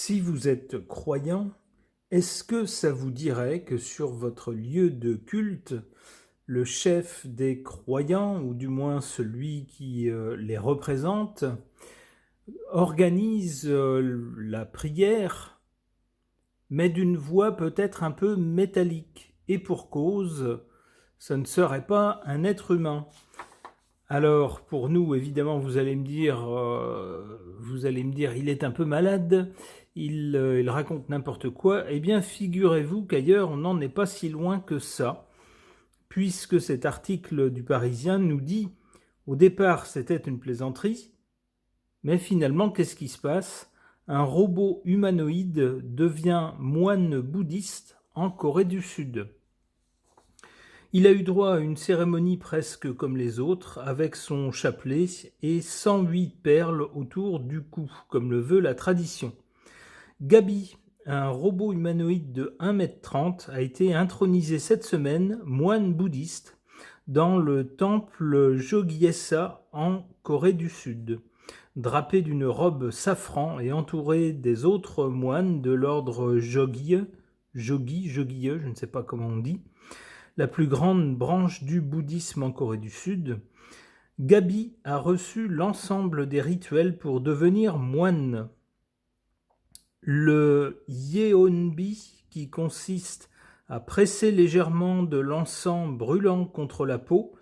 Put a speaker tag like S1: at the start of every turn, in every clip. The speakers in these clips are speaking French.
S1: Si vous êtes croyant, est-ce que ça vous dirait que sur votre lieu de culte, le chef des croyants, ou du moins celui qui les représente, organise la prière, mais d'une voix peut-être un peu métallique, et pour cause, ce ne serait pas un être humain. Alors, pour nous, évidemment, vous allez me dire, il est un peu malade, il raconte n'importe quoi. Eh bien, figurez-vous qu'ailleurs, on n'en est pas si loin que ça, puisque cet article du Parisien nous dit, au départ, c'était une plaisanterie, mais finalement, qu'est-ce qui se passe? Un robot humanoïde devient moine bouddhiste en Corée du Sud. Il a eu droit à une cérémonie presque comme les autres, avec son chapelet et 108 perles autour du cou, comme le veut la tradition. Gabi, un robot humanoïde de 1,30 m, a été intronisé cette semaine moine bouddhiste dans le temple Jogyesa en Corée du Sud. Drapé d'une robe safran et entouré des autres moines de l'ordre Jogi, je ne sais pas comment on dit, la plus grande branche du bouddhisme en Corée du Sud, Gabi a reçu l'ensemble des rituels pour devenir moine. Le yeonbi, qui consiste à presser légèrement de l'encens brûlant contre la peau,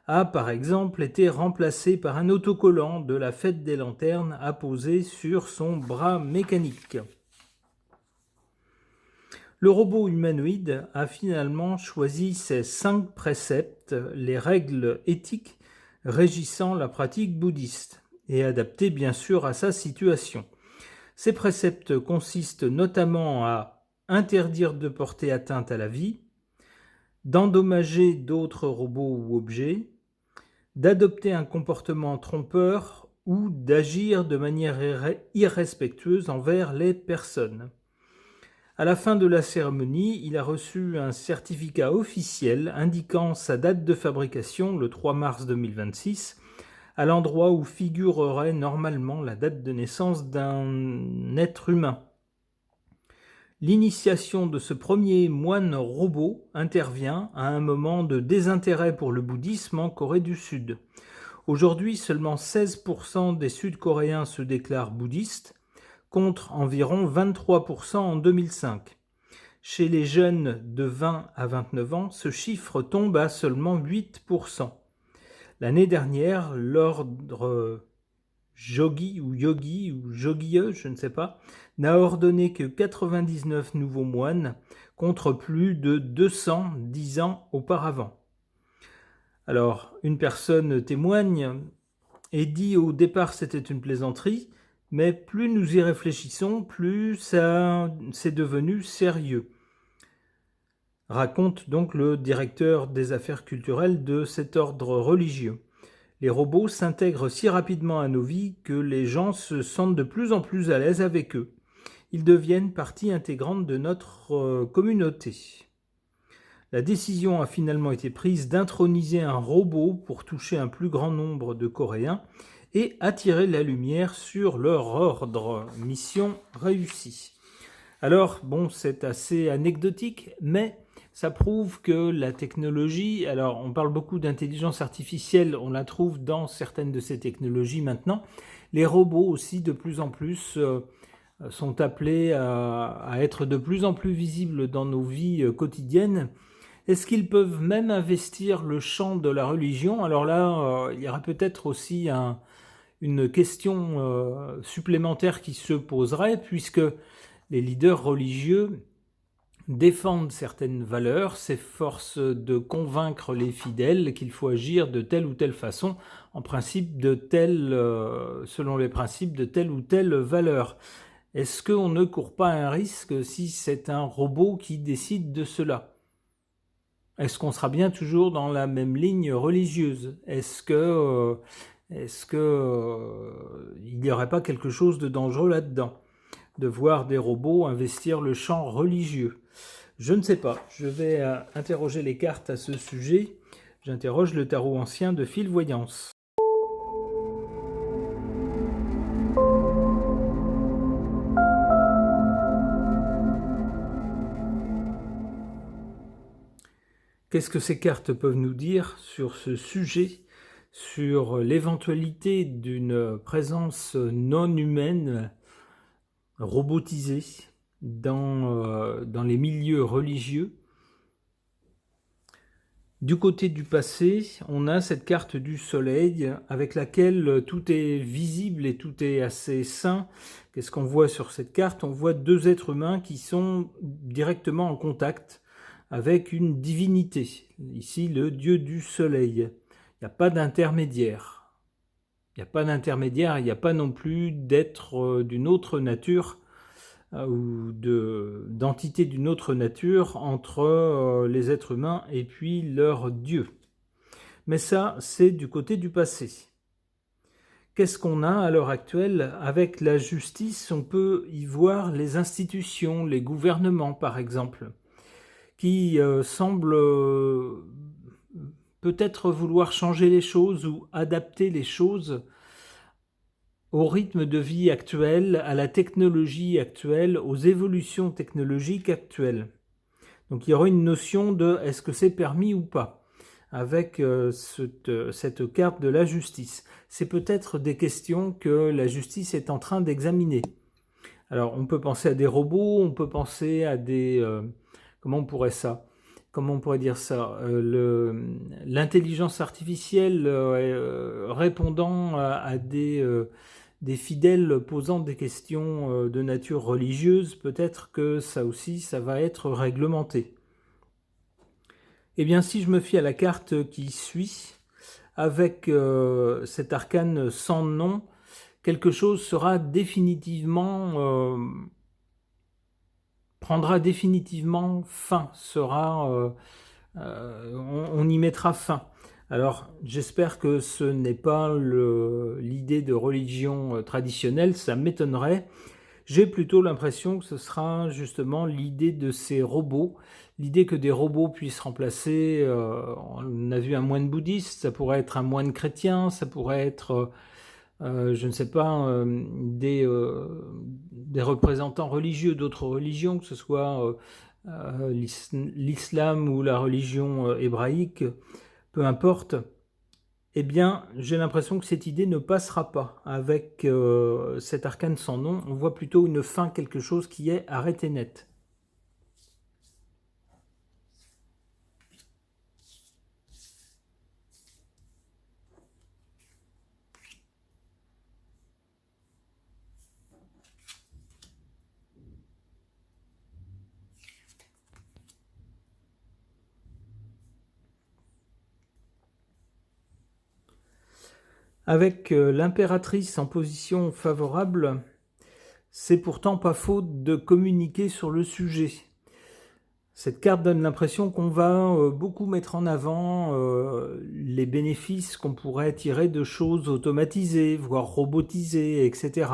S1: a par exemple été remplacé par un autocollant de la fête des lanternes apposé sur son bras mécanique. Le robot humanoïde a finalement choisi ses 5 préceptes, les règles éthiques régissant la pratique bouddhiste, et adaptées bien sûr à sa situation. Ces préceptes consistent notamment à interdire de porter atteinte à la vie, d'endommager d'autres robots ou objets, d'adopter un comportement trompeur ou d'agir de manière irrespectueuse envers les personnes. À la fin de la cérémonie, il a reçu un certificat officiel indiquant sa date de fabrication, le 3 mars 2026, à l'endroit où figurerait normalement la date de naissance d'un être humain. L'initiation de ce premier moine robot intervient à un moment de désintérêt pour le bouddhisme en Corée du Sud. Aujourd'hui, seulement 16% des Sud-Coréens se déclarent bouddhistes, contre environ 23% en 2005. Chez les jeunes de 20 à 29 ans, ce chiffre tombe à seulement 8%. L'année dernière, l'ordre Jogi ou Jogieux, je ne sais pas, n'a ordonné que 99 nouveaux moines contre plus de 200 10 ans auparavant. Alors, une personne témoigne et dit au départ c'était une plaisanterie, mais plus nous y réfléchissons, plus c'est devenu sérieux. Raconte donc le directeur des affaires culturelles de cet ordre religieux. Les robots s'intègrent si rapidement à nos vies que les gens se sentent de plus en plus à l'aise avec eux. Ils deviennent partie intégrante de notre communauté. La décision a finalement été prise d'introniser un robot pour toucher un plus grand nombre de Coréens et attirer la lumière sur leur ordre. Mission réussie. Alors, bon, c'est assez anecdotique, mais ça prouve que la technologie, alors on parle beaucoup d'intelligence artificielle, on la trouve dans certaines de ces technologies maintenant. Les robots aussi, de plus en plus, sont appelés à être de plus en plus visibles dans nos vies quotidiennes. Est-ce qu'ils peuvent même investir le champ de la religion? Alors là, il y aura peut-être aussi une question supplémentaire qui se poserait, puisque les leaders religieux défendent certaines valeurs, s'efforcent de convaincre les fidèles qu'il faut agir de telle ou telle façon, selon les principes de telle ou telle valeur. Est-ce qu'on ne court pas un risque si c'est un robot qui décide de cela? Est-ce qu'on sera bien toujours dans la même ligne religieuse? Est-ce que il n'y aurait pas quelque chose de dangereux là-dedans, de voir des robots investir le champ religieux? Je ne sais pas. Je vais interroger les cartes à ce sujet. J'interroge le tarot ancien de Fil Voyance. Qu'est-ce que ces cartes peuvent nous dire sur ce sujet, sur l'éventualité d'une présence non humaine, robotisée, dans les milieux religieux? Du côté du passé, on a cette carte du soleil avec laquelle tout est visible et tout est assez sain. Qu'est-ce qu'on voit sur cette carte? On voit deux êtres humains qui sont directement en contact avec une divinité. Ici, le dieu du soleil. Il n'y a pas d'intermédiaire. Il n'y a pas d'intermédiaire, il n'y a pas non plus d'être d'une autre nature ou d'entités d'une autre nature entre les êtres humains et puis leur Dieu. Mais ça, c'est du côté du passé. Qu'est-ce qu'on a à l'heure actuelle? Avec la justice, on peut y voir les institutions, les gouvernements par exemple, qui semblent peut-être vouloir changer les choses ou adapter les choses au rythme de vie actuel, à la technologie actuelle, aux évolutions technologiques actuelles. Donc il y aura une notion de est-ce que c'est permis ou pas avec cette carte de la justice. C'est peut-être des questions que la justice est en train d'examiner. Alors on peut penser à des robots, on peut penser à des... comment on pourrait dire ça? L'intelligence artificielle répondant à des fidèles posant des questions de nature religieuse, peut-être que ça aussi, ça va être réglementé. Eh bien, si je me fie à la carte qui suit, avec cet arcane sans nom, quelque chose sera définitivement... prendra définitivement fin, on y mettra fin. Alors, j'espère que ce n'est pas l'idée de religion traditionnelle, ça m'étonnerait. J'ai plutôt l'impression que ce sera justement l'idée de ces robots, l'idée que des robots puissent remplacer, on a vu un moine bouddhiste, ça pourrait être un moine chrétien, ça pourrait être, je ne sais pas, des représentants religieux d'autres religions, que ce soit l'islam ou la religion hébraïque, peu importe. Eh bien, j'ai l'impression que cette idée ne passera pas avec cet arcane sans nom. On voit plutôt une fin, quelque chose qui est arrêté net. Avec l'impératrice en position favorable, c'est pourtant pas faute de communiquer sur le sujet. Cette carte donne l'impression qu'on va beaucoup mettre en avant les bénéfices qu'on pourrait tirer de choses automatisées, voire robotisées, etc.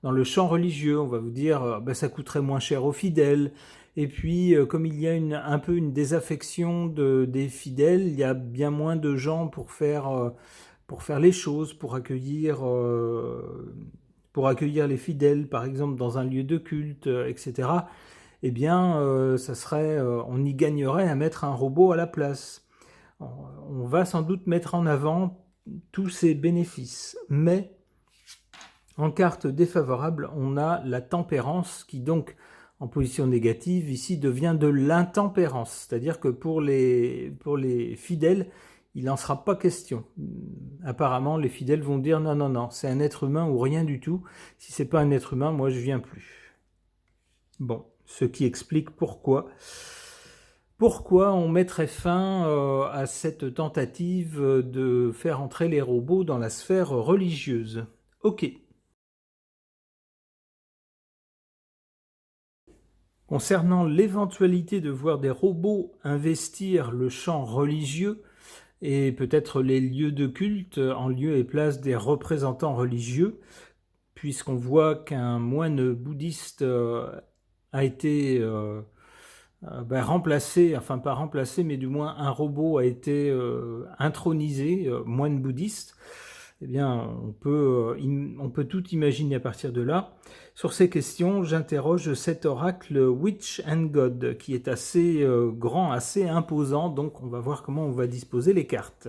S1: Dans le champ religieux, on va vous dire ça coûterait moins cher aux fidèles. Et puis, comme il y a un peu une désaffection des fidèles, il y a bien moins de gens pour faire les choses, pour accueillir les fidèles, par exemple dans un lieu de culte, etc. Eh bien, on y gagnerait à mettre un robot à la place. On va sans doute mettre en avant tous ces bénéfices. Mais, en carte défavorable, on a la tempérance qui donc, en position négative, ici devient de l'intempérance. C'est-à-dire que pour les fidèles, il n'en sera pas question. Apparemment, les fidèles vont dire non, non, non, c'est un être humain ou rien du tout. Si c'est pas un être humain, moi je viens plus. Bon, ce qui explique pourquoi on mettrait fin à cette tentative de faire entrer les robots dans la sphère religieuse. Ok. Concernant l'éventualité de voir des robots investir le champ religieux, et peut-être les lieux de culte en lieu et place des représentants religieux, puisqu'on voit qu'un moine bouddhiste a été remplacé, enfin pas remplacé, mais du moins un robot a été intronisé, moine bouddhiste. Eh bien, on peut tout imaginer à partir de là. Sur ces questions, j'interroge cet oracle Witch and God, qui est assez grand, assez imposant, donc on va voir comment on va disposer les cartes.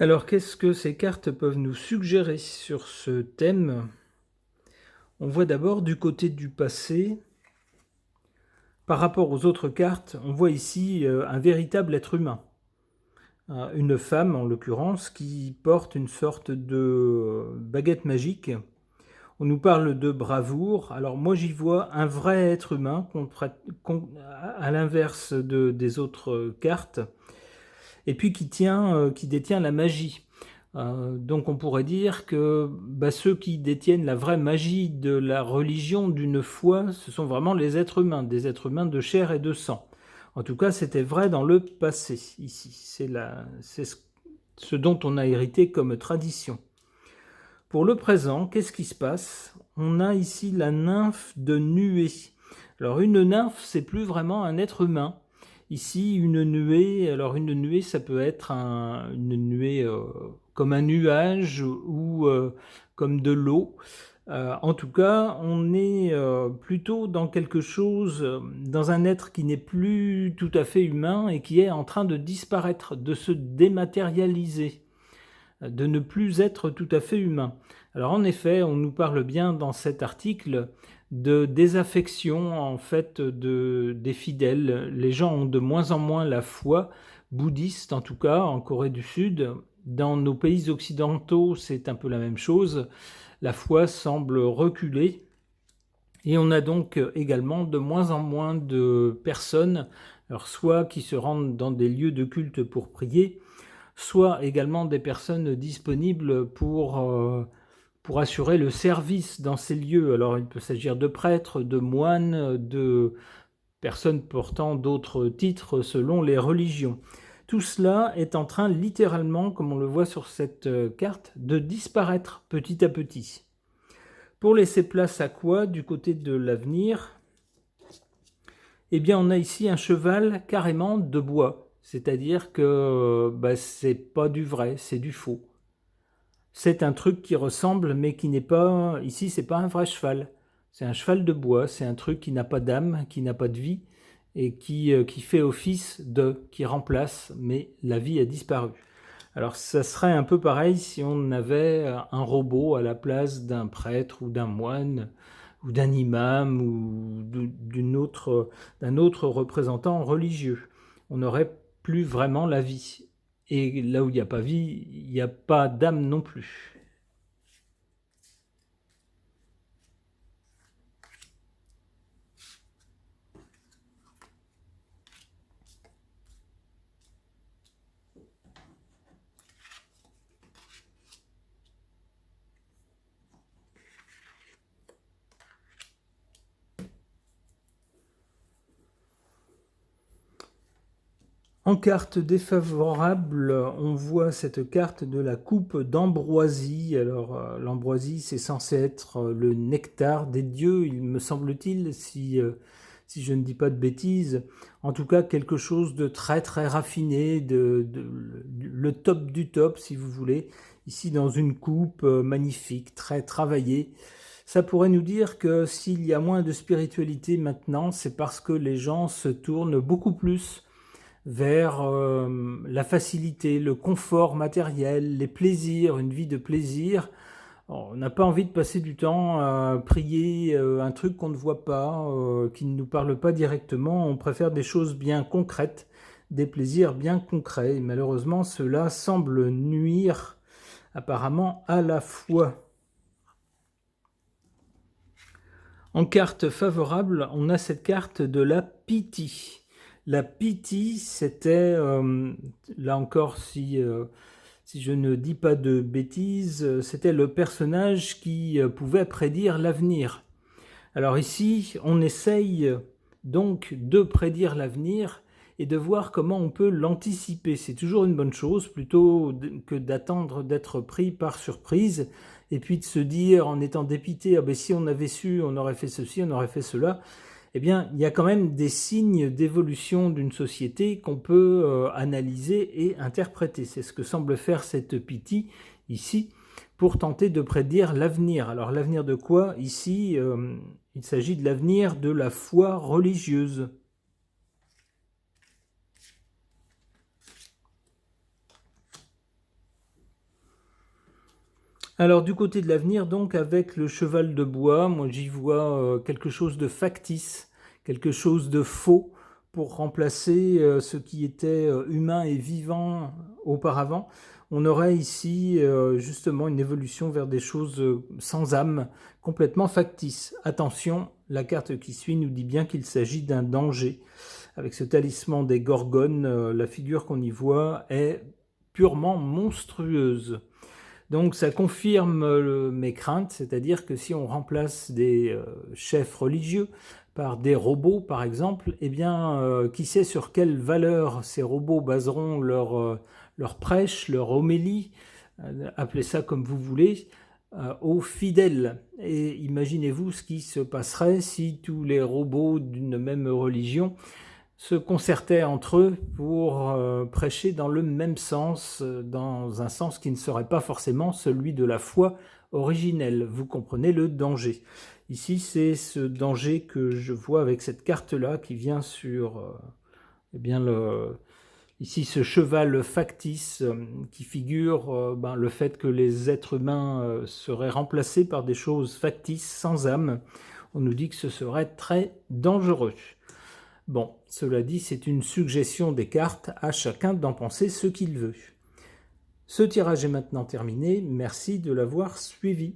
S1: Alors, qu'est-ce que ces cartes peuvent nous suggérer sur ce thème? On voit d'abord du côté du passé, par rapport aux autres cartes, on voit ici un véritable être humain. Une femme, en l'occurrence, qui porte une sorte de baguette magique. On nous parle de bravoure. Alors moi, j'y vois un vrai être humain, à l'inverse des autres cartes, et puis qui détient la magie. Donc on pourrait dire que ceux qui détiennent la vraie magie de la religion, d'une foi, ce sont vraiment les êtres humains, des êtres humains de chair et de sang. En tout cas, c'était vrai dans le passé, ici. C'est ce dont on a hérité comme tradition. Pour le présent, qu'est-ce qui se passe? On a ici la nymphe de nuée. Alors une nymphe, c'est plus vraiment un être humain. Ici, une nuée, alors une nuée, ça peut être une nuée comme un nuage ou comme de l'eau. En tout cas, on est plutôt dans quelque chose, dans un être qui n'est plus tout à fait humain et qui est en train de disparaître, de se dématérialiser, de ne plus être tout à fait humain. Alors en effet, on nous parle bien dans cet article de désaffection en fait des fidèles. Les gens ont de moins en moins la foi bouddhiste, en tout cas en Corée du Sud. Dans nos pays occidentaux, c'est un peu la même chose. La foi semble reculer et on a donc également de moins en moins de personnes, alors soit qui se rendent dans des lieux de culte pour prier, soit également des personnes disponibles pour assurer le service dans ces lieux. Alors il peut s'agir de prêtres, de moines, de personnes portant d'autres titres selon les religions. Tout cela est en train littéralement, comme on le voit sur cette carte, de disparaître petit à petit. Pour laisser place à quoi du côté de l'avenir? Eh bien on a ici un cheval carrément de bois, c'est-à-dire que c'est pas du vrai, c'est du faux. C'est un truc qui ressemble, mais qui n'est pas... Ici, c'est pas un vrai cheval. C'est un cheval de bois, c'est un truc qui n'a pas d'âme, qui n'a pas de vie, et qui fait office qui remplace, mais la vie a disparu. Alors, ça serait un peu pareil si on avait un robot à la place d'un prêtre ou d'un moine, ou d'un imam, ou d'un autre représentant religieux. On n'aurait plus vraiment la vie. Et là où il n'y a pas vie, il n'y a pas d'âme non plus. En carte défavorable, on voit cette carte de la coupe d'ambroisie. Alors l'ambroisie, c'est censé être le nectar des dieux, il me semble-t-il, si je ne dis pas de bêtises. En tout cas, quelque chose de très très raffiné, le top du top, si vous voulez. Ici, dans une coupe magnifique, très travaillée. Ça pourrait nous dire que s'il y a moins de spiritualité maintenant, c'est parce que les gens se tournent beaucoup plus vers la facilité, le confort matériel, les plaisirs, une vie de plaisir. On n'a pas envie de passer du temps à prier un truc qu'on ne voit pas, qui ne nous parle pas directement. On préfère des choses bien concrètes, des plaisirs bien concrets. Et malheureusement, cela semble nuire apparemment à la foi. En carte favorable, on a cette carte de la pitié. La pitié, c'était, là encore, si je ne dis pas de bêtises, c'était le personnage qui pouvait prédire l'avenir. Alors ici, on essaye donc de prédire l'avenir, et de voir comment on peut l'anticiper. C'est toujours une bonne chose, plutôt que d'attendre d'être pris par surprise, et puis de se dire en étant dépité, ah ben si on avait su, on aurait fait ceci, on aurait fait cela. Eh bien, il y a quand même des signes d'évolution d'une société qu'on peut analyser et interpréter. C'est ce que semble faire cette Pity ici, pour tenter de prédire l'avenir. Alors l'avenir de quoi? Ici, il s'agit de l'avenir de la foi religieuse. Alors du côté de l'avenir, donc, avec le cheval de bois, moi j'y vois quelque chose de factice, quelque chose de faux, pour remplacer ce qui était humain et vivant auparavant. On aurait ici justement une évolution vers des choses sans âme, complètement factices. Attention, la carte qui suit nous dit bien qu'il s'agit d'un danger. Avec ce talisman des Gorgones, la figure qu'on y voit est purement monstrueuse. Donc ça confirme mes craintes, c'est-à-dire que si on remplace des chefs religieux par des robots par exemple, eh bien qui sait sur quelle valeur ces robots baseront leur prêche, leur homélie, appelez ça comme vous voulez, aux fidèles. Et imaginez-vous ce qui se passerait si tous les robots d'une même religion se concertaient entre eux pour prêcher dans le même sens, dans un sens qui ne serait pas forcément celui de la foi originelle. Vous comprenez le danger. Ici, c'est ce danger que je vois avec cette carte-là qui vient sur eh bien ici ce cheval factice qui figure le fait que les êtres humains seraient remplacés par des choses factices sans âme. On nous dit que ce serait très dangereux. Bon, cela dit, c'est une suggestion des cartes, à chacun d'en penser ce qu'il veut. Ce tirage est maintenant terminé, merci de l'avoir suivi.